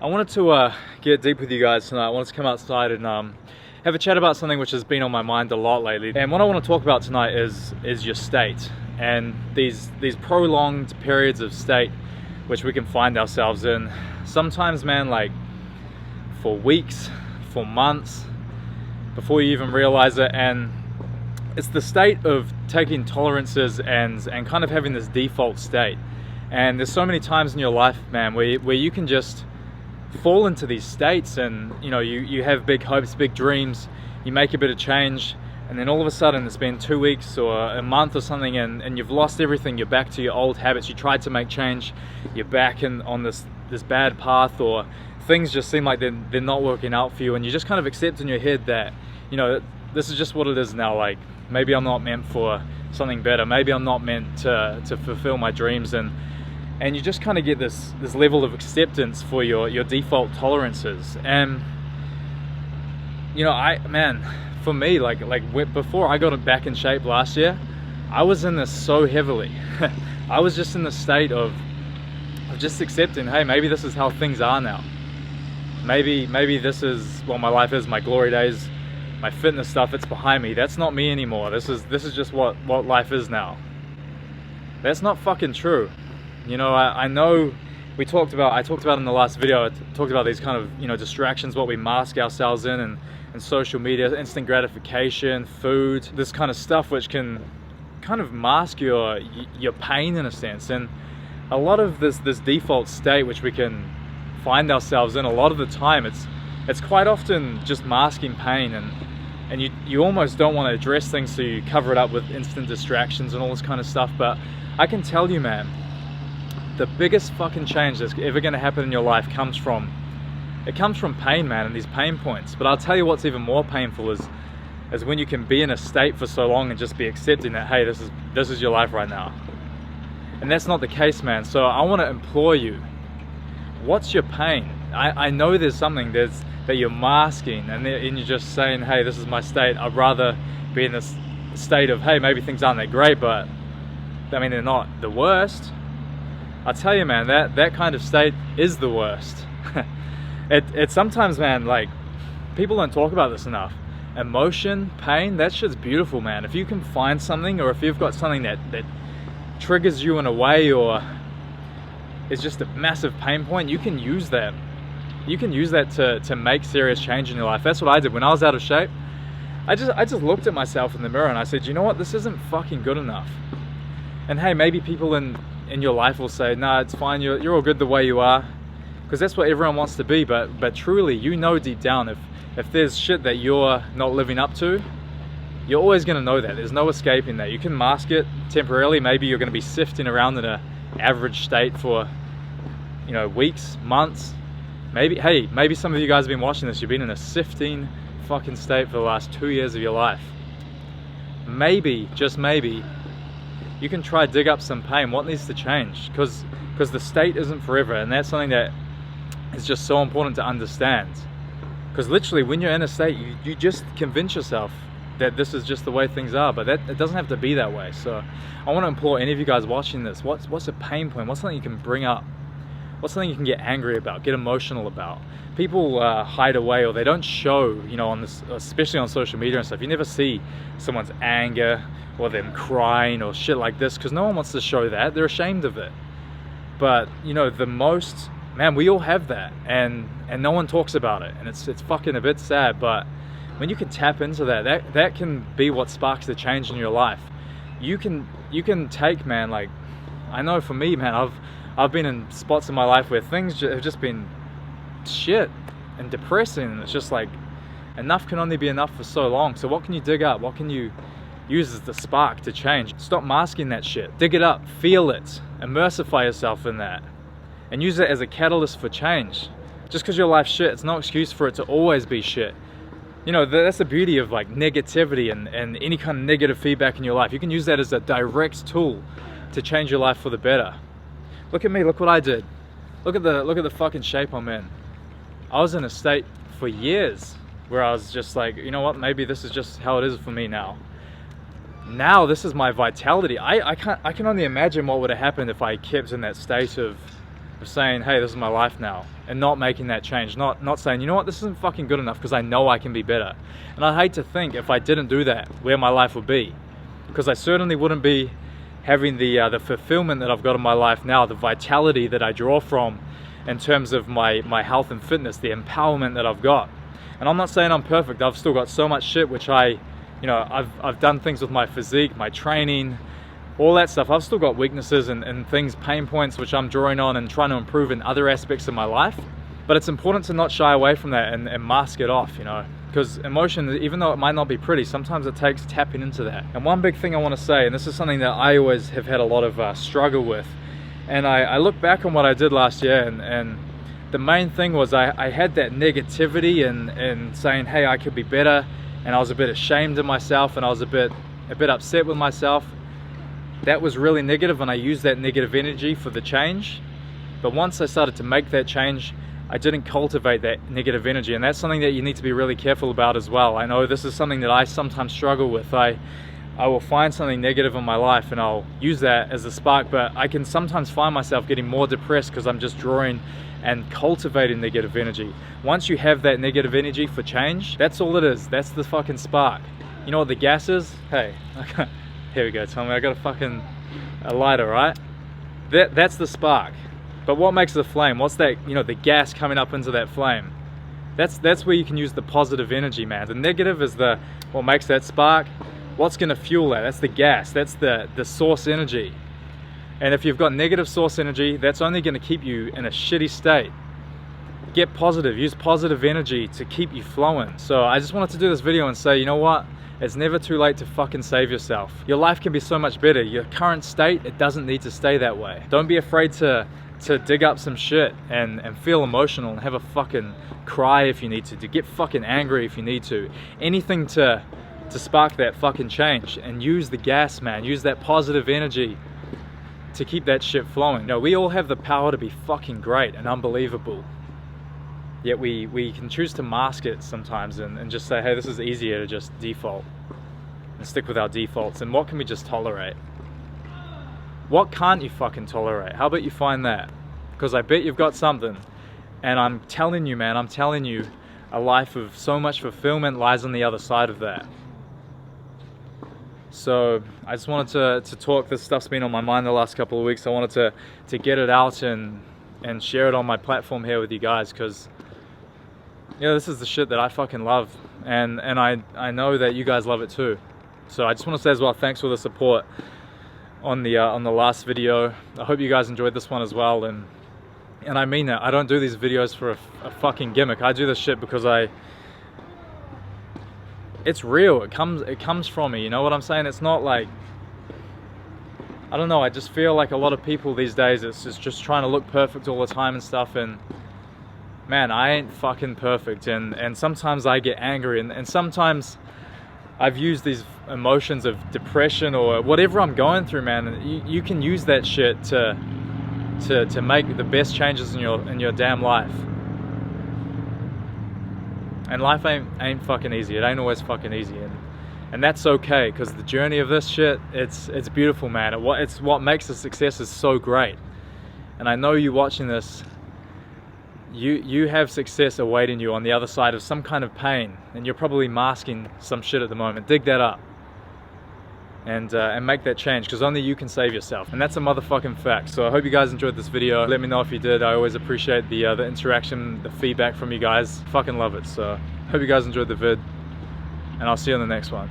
I wanted to get deep with you guys tonight. I wanted to come outside and have a chat about something which has been on my mind a lot lately. And what I want to talk about tonight is your state and these prolonged periods of state which we can find ourselves in. Sometimes, man, like for weeks, for months, before you even realize it. And it's the state of taking tolerances and kind of having this default state. And there's so many times in your life, man, where you can just fall into these states, and you have big hopes, big dreams, you make a bit of change, and then all of a sudden it's been 2 weeks or a month or something, and you've lost everything. You're back to your old habits. You tried to make change, you're back on this bad path, or things just seem like they're not working out for you, and you just kind of accept in your head that this is just what it is now. Like, maybe I'm not meant for something better, maybe I'm not meant to fulfill my dreams, and you just kind of get this level of acceptance for your default tolerances. And for me, like before I got back in shape last year, I was in this so heavily. I was just in the state of just accepting, hey, maybe this is how things are now. Maybe this is what my life is, my glory days, my fitness stuff, it's behind me. That's not me anymore. This is just what life is now. That's not fucking true. I know I talked about in the last video, I talked about these kind of, distractions, what we mask ourselves in, and social media, instant gratification, food, this kind of stuff which can kind of mask your pain in a sense. And a lot of this default state which we can find ourselves in, a lot of the time, it's quite often just masking pain, and you almost don't want to address things, so you cover it up with instant distractions and all this kind of stuff. But I can tell you, man, the biggest fucking change that's ever going to happen in your life comes from pain, man, and these pain points. But I'll tell you what's even more painful is when you can be in a state for so long and just be accepting that, hey, this is your life right now. And that's not the case, man. So I want to implore you, what's your pain? I know there's something that you're masking, and you're just saying, hey, this is my state. I'd rather be in this state of, hey, maybe things aren't that great, but I mean, they're not the worst. I tell you, man, that kind of state is the worst. It sometimes, man, like, people don't talk about this enough. Emotion, pain, that shit's beautiful, man. If you can find something, or if you've got something that triggers you in a way, or is just a massive pain point, you can use that. You can use that to make serious change in your life. That's what I did when I was out of shape. I just looked at myself in the mirror and I said, you know what, this isn't fucking good enough. And hey, maybe people in your life will say, nah, it's fine, you're all good the way you are, because that's what everyone wants to be. But truly, deep down, if there's shit that you're not living up to, you're always going to know that. There's no escaping that. You can mask it temporarily. Maybe you're going to be sifting around in an average state for weeks, months. Maybe some of you guys have been watching this, you've been in a sifting fucking state for the last 2 years of your life. Maybe, just maybe, you can try dig up some pain. What needs to change? Because the state isn't forever, and that's something that is just so important to understand. Because literally, when you're in a state, you just convince yourself that this is just the way things are, but it doesn't have to be that way. So I want to implore any of you guys watching this, what's a pain point? What's something you can bring up? What's something you can get angry about, get emotional about? People hide away, or they don't show, on this, especially on social media and stuff. You never see someone's anger or them crying or shit like this, because no one wants to show that. They're ashamed of it. But man, we all have that, and no one talks about it, and it's fucking a bit sad. But when you can tap into that can be what sparks the change in your life. You can take, man, like, I know for me, man, I've been in spots in my life where things have just been shit and depressing, and it's just like, enough can only be enough for so long. So what can you dig up? What can you use as the spark to change? Stop masking that shit. Dig it up, feel it, immersify yourself in that, and use it as a catalyst for change. Just because your life's shit, it's no excuse for it to always be shit. That's the beauty of like negativity and any kind of negative feedback in your life. You can use that as a direct tool to change your life for the better. Look at me, look what I did. Look at the fucking shape I'm in. I was in a state for years where I was just like, you know what, maybe this is just how it is for me now. Now this is my vitality. I can only imagine what would have happened if I kept in that state of of saying, hey, this is my life now, and not making that change, not saying, you know what, this isn't fucking good enough because I know I can be better. And I hate to think, if I didn't do that, where my life would be, because I certainly wouldn't be having the fulfillment that I've got in my life now, the vitality that I draw from in terms of my health and fitness, the empowerment that I've got. And I'm not saying I'm perfect. I've still got so much shit which I've done things with my physique, my training, all that stuff. I've still got weaknesses and things, pain points, which I'm drawing on and trying to improve in other aspects of my life. But it's important to not shy away from that and mask it off, because emotion, even though it might not be pretty, sometimes it takes tapping into that. And one big thing I want to say, and this is something that I always have had a lot of struggle with, and I look back on what I did last year, and the main thing was I had that negativity and saying, hey, I could be better, and I was a bit ashamed of myself, and I was a bit upset with myself. That was really negative, and I used that negative energy for the change. But once I started to make that change, I didn't cultivate that negative energy, and that's something that you need to be really careful about as well. I know this is something that I sometimes struggle with. I will find something negative in my life and I'll use that as a spark, but I can sometimes find myself getting more depressed because I'm just drawing and cultivating negative energy. Once you have that negative energy for change, that's all it is. That's the fucking spark. You know what the gas is? Hey, here we go, Tommy. I got a lighter, right? That's the spark. But what makes the flame? What's that, the gas coming up into that flame? That's where you can use the positive energy, man. The negative is what makes that spark. What's gonna fuel that? That's the gas, that's the source energy. And if you've got negative source energy, that's only gonna keep you in a shitty state. Get positive, use positive energy to keep you flowing. So I just wanted to do this video and say, you know what? It's never too late to fucking save yourself. Your life can be so much better. Your current state, it doesn't need to stay that way. Don't be afraid to dig up some shit and feel emotional and have a fucking cry if you need to get fucking angry if you need to. Anything to spark that fucking change, and use the gas, man. Use that positive energy to keep that shit flowing. We all have the power to be fucking great and unbelievable. Yet we can choose to mask it sometimes and just say, hey, this is easier to just default and stick with our defaults. And what can we just tolerate? What can't you fucking tolerate? How about you find that? Because I bet you've got something. And I'm telling you, man, a life of so much fulfillment lies on the other side of that. So I just wanted to talk. This stuff's been on my mind the last couple of weeks. I wanted to get it out and share it on my platform here with you guys, because this is the shit that I fucking love, and I know that you guys love it too. So I just want to say as well, thanks for the support on the last video. I hope you guys enjoyed this one as well, and I mean that. I don't do these videos for a fucking gimmick. I do this shit because it's real. It comes from me, you know what I'm saying? It's not like, I don't know, I just feel like a lot of people these days, it's just trying to look perfect all the time and stuff, and man, I ain't fucking perfect, and sometimes I get angry, and sometimes I've used these emotions of depression or whatever I'm going through, man. You can use that shit to make the best changes in your damn life. And life ain't fucking easy. It ain't always fucking easy, and that's okay, because the journey of this shit, it's beautiful, man. It's what makes a success is so great. And I know you watching this, you have success awaiting you on the other side of some kind of pain, and you're probably masking some shit at the moment. Dig that up and make that change, because only you can save yourself, and that's a motherfucking fact. So I hope you guys enjoyed this video. Let me know if you did. I always appreciate the interaction, the feedback from you guys. Fucking love it. So hope you guys enjoyed the vid, and I'll see you on the next one.